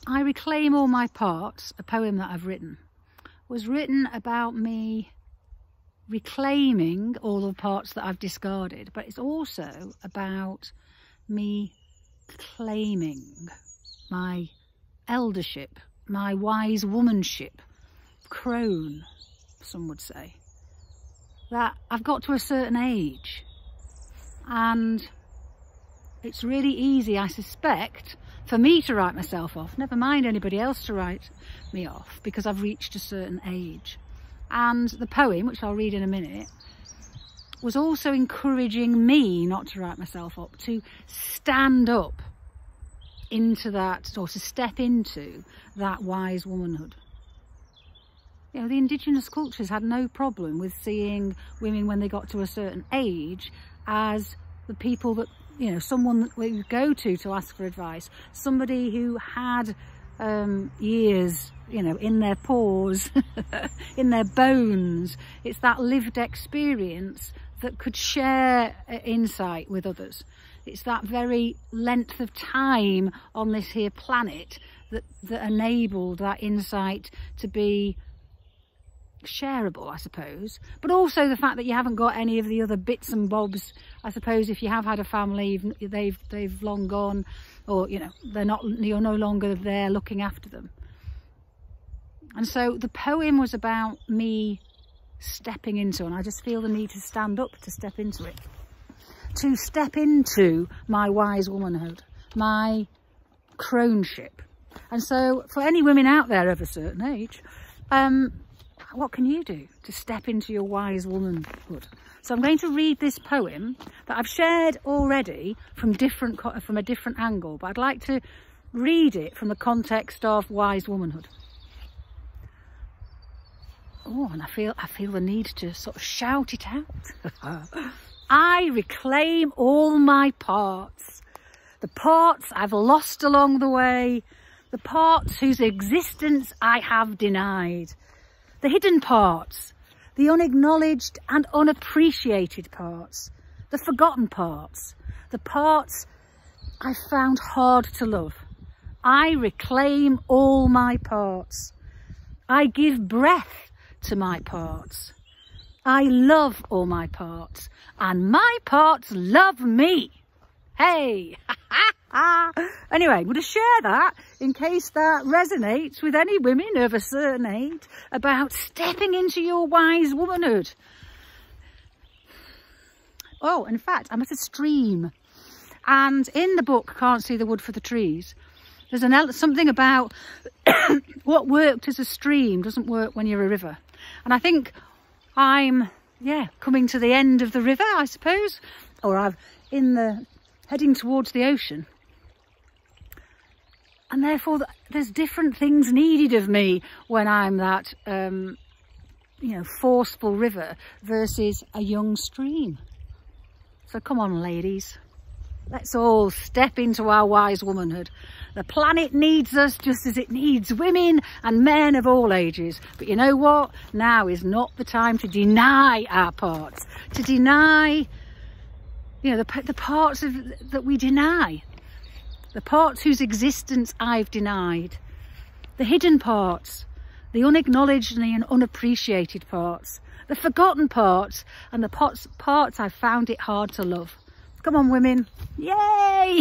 I Reclaim All My Parts, a poem that I've written, was written about me reclaiming all the parts that I've discarded, but it's also about me claiming my eldership, my wise womanship, crone, some would say. That I've got to a certain age and it's really easy, I suspect, for me to write myself off, never mind anybody else to write me off, because I've reached a certain age. And the poem, which I'll read in a minute, was also encouraging me not to write myself up, to stand up into that, or to step into that wise womanhood. You know, the indigenous cultures had no problem with seeing women when they got to a certain age as the people that, you know, someone that we would go to ask for advice, somebody who had years, you know, in their pores, in their bones. It's that lived experience that could share insight with others. It's that very length of time on this here planet that enabled that insight to be shareable, I suppose. But also the fact that you haven't got any of the other bits and bobs. I suppose if you have had a family, they've long gone, or, you know, you're no longer there looking after them. And so the poem was about me stepping into, and I just feel the need to stand up to step into it, to step into my wise womanhood, my croneship. And so for any women out there of a certain age, what can you do to step into your wise womanhood? So I'm going to read this poem that I've shared already from a different angle, but I'd like to read it from the context of wise womanhood. Oh, and I feel the need to sort of shout it out. I reclaim all my parts, the parts I've lost along the way, the parts whose existence I have denied, the hidden parts, the unacknowledged and unappreciated parts, the forgotten parts, the parts I found hard to love. I reclaim all my parts. I give breath to my parts. I love all my parts, and my parts love me. Hey! Anyway, I'm going to share that in case that resonates with any women of a certain age about stepping into your wise womanhood. Oh, in fact, I'm at a stream, and in the book, Can't See the Wood for the Trees, there's something about what worked as a stream doesn't work when you're a river. And I think I'm, coming to the end of the river, I suppose, or heading towards the ocean. And therefore, there's different things needed of me when I'm that, forceful river versus a young stream. So come on, ladies. Let's all step into our wise womanhood. The planet needs us just as it needs women and men of all ages. But you know what? Now is not the time to deny our parts, to deny, the parts that we deny, the parts whose existence I've denied, the hidden parts, the unacknowledged and the unappreciated parts, the forgotten parts, and the parts I've found it hard to love. Come on, women. Yay!